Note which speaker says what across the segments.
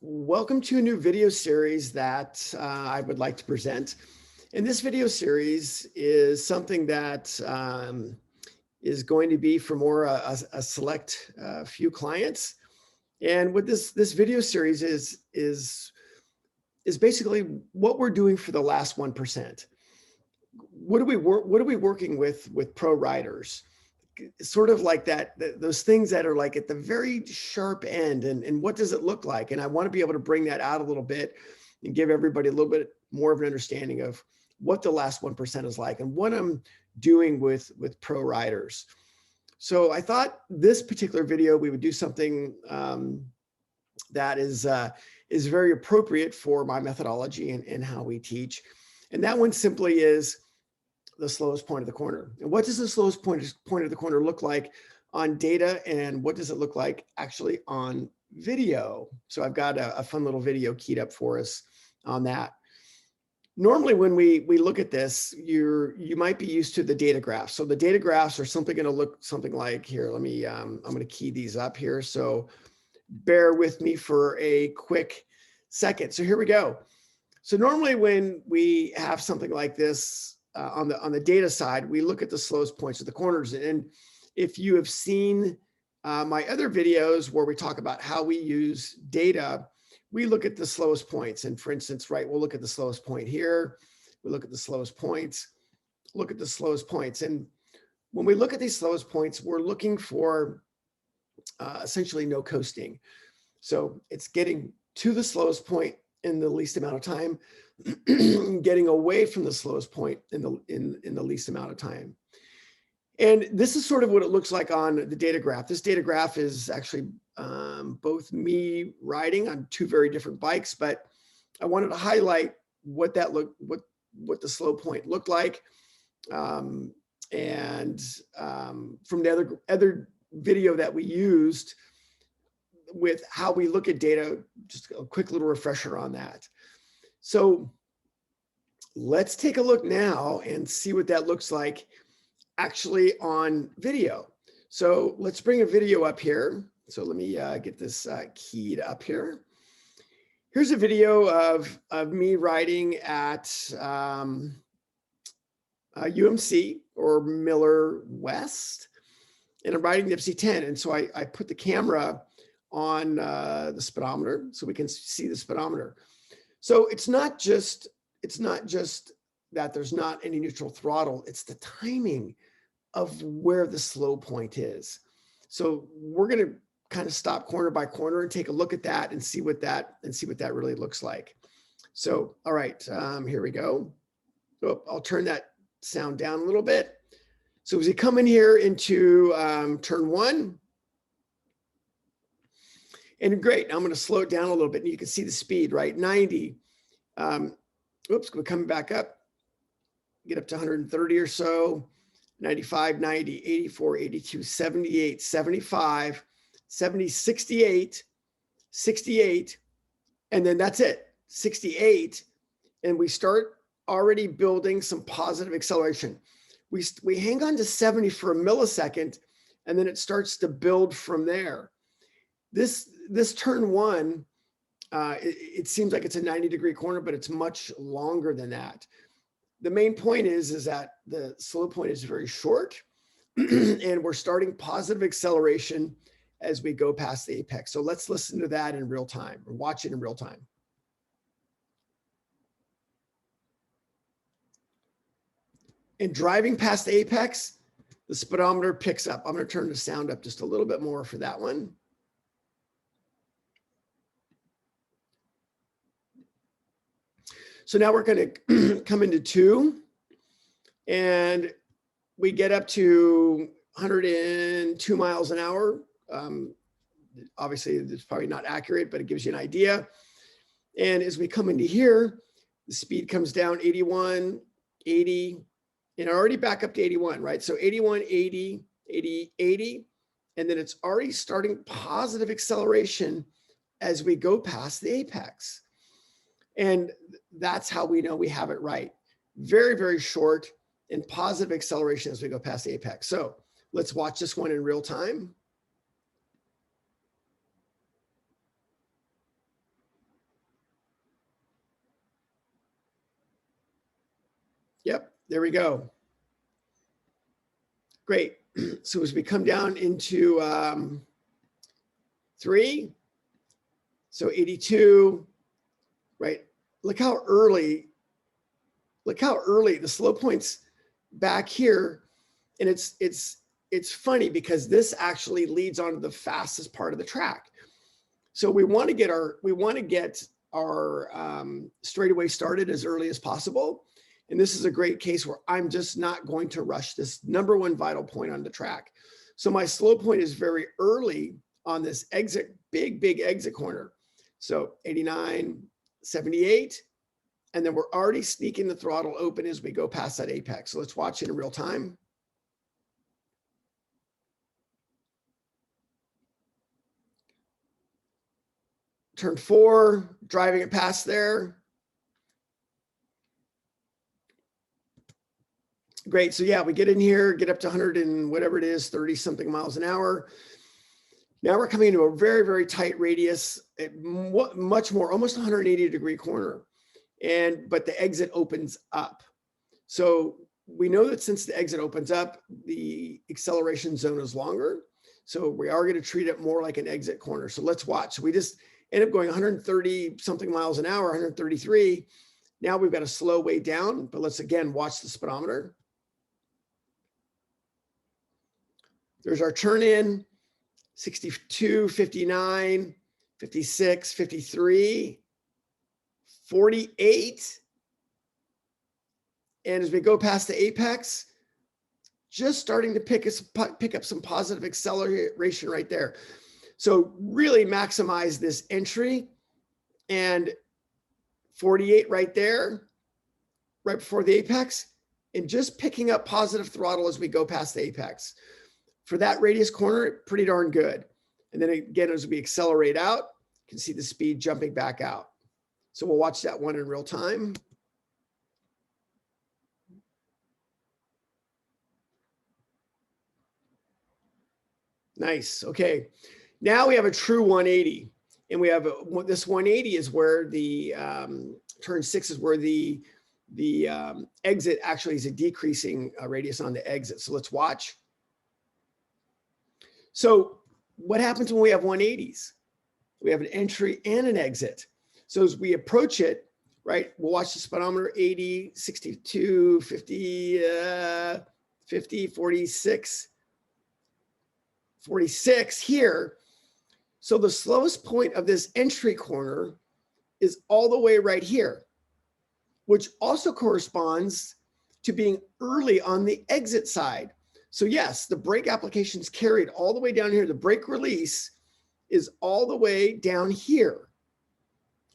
Speaker 1: Welcome to a new video series that I would like to present. And this video series is something that is going to be for more a select few clients. And what this video series is basically what we're doing for the last 1%. What are we working with pro riders? Sort of like those things that are like at the very sharp end, and what does it look like? And I want to be able to bring that out a little bit and give everybody a little bit more of an understanding of what the last 1% is like and what I'm doing with pro riders. So I thought this particular video, we would do something that is very appropriate for my methodology and how we teach. And that one simply is the slowest point of the corner. And what does the slowest point of the corner look like on data, and what does it look like actually on video? So I've got a fun little video keyed up for us on that. Normally when we look at this, you might be used to the data graphs. So the data graphs are simply going to look something like here. Let me I'm going to key these up here, so bear with me for a quick second. So here we go. So normally when we have something like this, on the data side, we look at the slowest points of the corners. And if you have seen my other videos where we talk about how we use data, we look at the slowest points. And for instance, right, we'll look at the slowest point here. We look at the slowest points, look at the slowest points. And when we look at these slowest points, we're looking for essentially no coasting. So it's getting to the slowest point in the least amount of time, getting away from the slowest point in the least amount of time. And this is sort of what it looks like on the data graph. This data graph is actually both me riding on two very different bikes, but I wanted to highlight what the slow point looked like. And from the other video that we used with how we look at data, just a quick little refresher on that. So let's take a look now and see what that looks like actually on video. So let's bring a video up here. So let me get this keyed up here. Here's a video of me riding at UMC or Miller West, and I'm riding the FC10. And so I put the camera on the speedometer so we can see the speedometer. So it's not just that there's not any neutral throttle, it's the timing of where the slow point is. So we're going to kind of stop corner by corner and take a look at that and see what that really looks like. So all right, here we go. Oh, I'll turn that sound down a little bit. So as you come in here into turn one, and great, I'm going to slow it down a little bit, and you can see the speed, right? 90. Oops, we're coming back up. Get up to 130 or so. 95, 90, 84, 82, 78, 75, 70, 68, 68, and then that's it, 68. And we start already building some positive acceleration. We hang on to 70 for a millisecond, and then it starts to build from there. This turn one, it seems like it's a 90-degree corner, but it's much longer than that. The main point is that the slow point is very short, and we're starting positive acceleration as we go past the apex. So let's listen to that in real time, or watch it in real time. And driving past the apex, the speedometer picks up. I'm going to turn the sound up just a little bit more for that one. So now we're going to come into two, and we get up to 102 miles an hour. Obviously, it's probably not accurate, but it gives you an idea. And as we come into here, the speed comes down 81, 80, and already back up to 81, right? So 81, 80, 80, 80, and then it's already starting positive acceleration as we go past the apex. And that's how we know we have it right. Very, very short and positive acceleration as we go past the apex. So let's watch this one in real time. Yep, there we go. Great. So as we come down into 3, so 82, right? Look how early the slow point's back here. And it's funny because this actually leads on to the fastest part of the track. So we want to get our straightaway started as early as possible. And this is a great case where I'm just not going to rush this #1 vital point on the track. So my slow point is very early on this exit, big exit corner. So 89, 78, and then we're already sneaking the throttle open as we go past that apex. So let's watch it in real time. Turn 4, driving it past there. Great. So yeah, we get in here, get up to 100 and whatever it is, 30 something miles an hour. Now we're coming into a very tight radius, much more, almost 180-degree corner. But the exit opens up. So we know that since the exit opens up, the acceleration zone is longer. So we are going to treat it more like an exit corner. So let's watch. So we just end up going 130 something miles an hour, 133. Now we've got to slow way down, but let's again watch the speedometer. There's our turn in, 62, 59, 56, 53, 48. And as we go past the apex, just starting to pick up some positive acceleration right there. So really maximize this entry, and 48 right there, right before the apex, and just picking up positive throttle as we go past the apex. For that radius corner, pretty darn good. And then again, as we accelerate out, you can see the speed jumping back out. So we'll watch that one in real time. Nice. Okay. Now we have a true 180, and we have this 180 is where the turn 6 is where the exit actually is a decreasing radius on the exit. So let's watch. So what happens when we have 180s? We have an entry and an exit. So as we approach it, right, we'll watch the speedometer, 80, 62, 50, 50, 46, 46 here. So the slowest point of this entry corner is all the way right here, which also corresponds to being early on the exit side. So yes, the brake application is carried all the way down here. The brake release is all the way down here.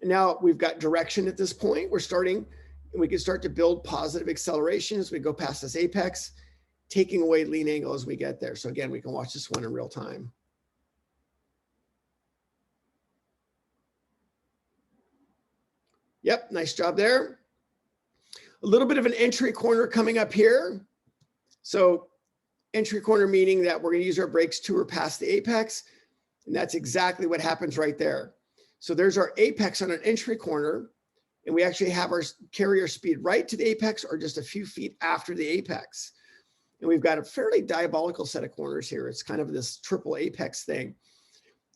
Speaker 1: And now we've got direction at this point. We're starting, and we can start to build positive acceleration as we go past this apex, taking away lean angle as we get there. So again, we can watch this one in real time. Yep, nice job there. A little bit of an entry corner coming up here. So entry corner meaning that we're going to use our brakes to or past the apex. And that's exactly what happens right there. So there's our apex on an entry corner, and we actually have our carrier speed right to the apex or just a few feet after the apex. And we've got a fairly diabolical set of corners here. It's kind of this triple apex thing.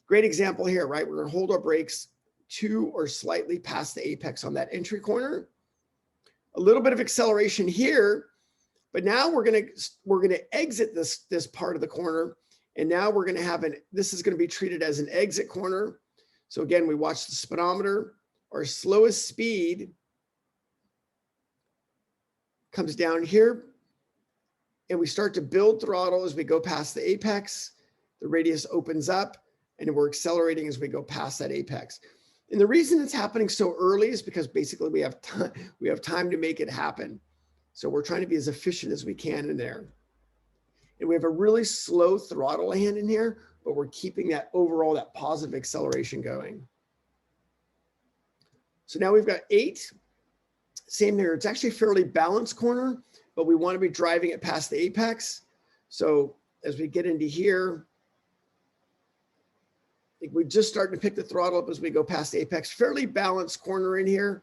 Speaker 1: Great example here, right? We're going to hold our brakes to or slightly past the apex on that entry corner. A little bit of acceleration here, but now we're going to exit this part of the corner, and now we're going to have this is going to be treated as an exit corner. So again, we watch the speedometer. Our slowest speed comes down here, and we start to build throttle as we go past the apex. The radius opens up, and we're accelerating as we go past that apex. And the reason it's happening so early is because basically we have time to make it happen. So we're trying to be as efficient as we can in there. And we have a really slow throttle hand in here, but we're keeping that overall, that positive acceleration going. So now we've got 8. Same there. It's actually a fairly balanced corner, but we want to be driving it past the apex. So as we get into here, I think we're just starting to pick the throttle up as we go past the apex. Fairly balanced corner in here,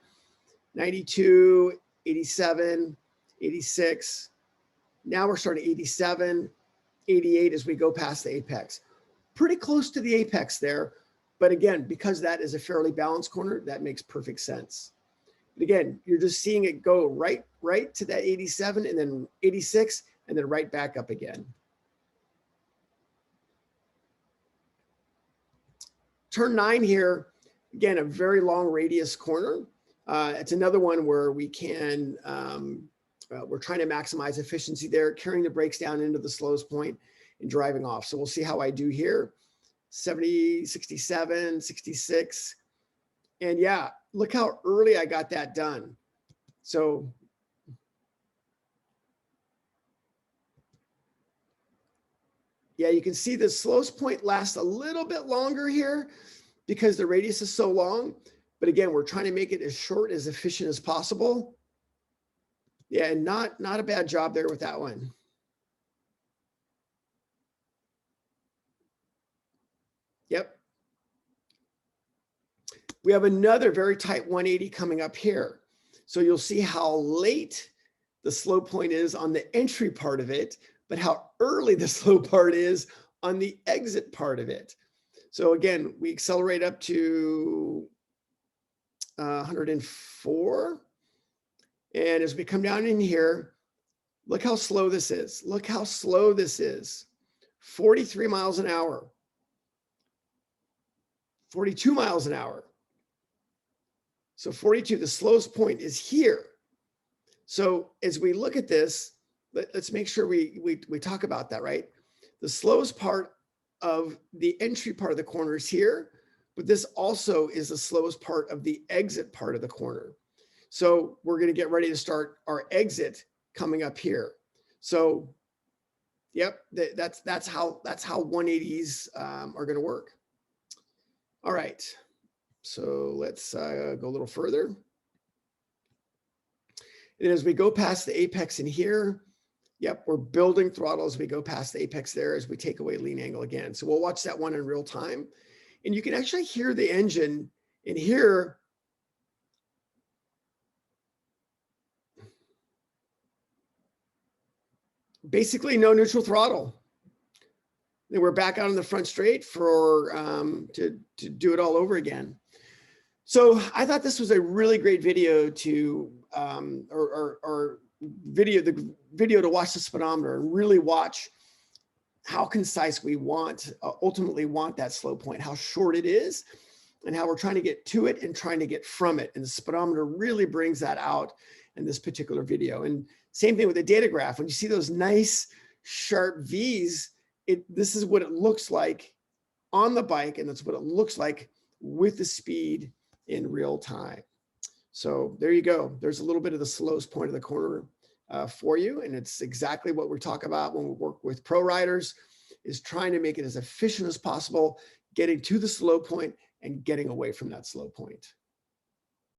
Speaker 1: 92, 87, 86. Now we're starting 87, 88 as we go past the apex. Pretty close to the apex there. But again, because that is a fairly balanced corner, that makes perfect sense. But again, you're just seeing it go right to that 87 and then 86 and then right back up again. Turn 9 here, again, a very long radius corner. It's another one where we can, we're trying to maximize efficiency there, carrying the brakes down into the slowest point and driving off. So we'll see how I do here. 70, 67, 66. And yeah, look how early I got that done. So yeah, you can see the slowest point lasts a little bit longer here because the radius is so long. But again, we're trying to make it as short, as efficient as possible. Yeah, and not a bad job there with that one. Yep. We have another very tight 180 coming up here. So you'll see how late the slow point is on the entry part of it, but how early the slow part is on the exit part of it. So again, we accelerate up to 104. And as we come down in here, look how slow this is. Look how slow this is. 43 miles an hour. 42 miles an hour. So 42, the slowest point is here. So as we look at this, let's make sure we talk about that, right? The slowest part of the entry part of the corner is here, but this also is the slowest part of the exit part of the corner. So we're going to get ready to start our exit coming up here. So yep, that's how 180s are going to work. All right, so let's go a little further. And as we go past the apex in here, yep, we're building throttle as we go past the apex there as we take away lean angle again. So we'll watch that one in real time. And you can actually hear the engine in here. Basically no neutral throttle. Then we're back out on the front straight for to do it all over again. So I thought this was a really great video to the video to watch the speedometer and really watch how concise we ultimately want that slow point, how short it is, and how we're trying to get to it and trying to get from it. And the speedometer really brings that out in this particular video. And same thing with the data graph. When you see those nice sharp V's, this is what it looks like on the bike, and that's what it looks like with the speed in real time. So there you go. There's a little bit of the slowest point of the corner for you, and it's exactly what we talk about when we work with pro riders, is trying to make it as efficient as possible, getting to the slow point and getting away from that slow point.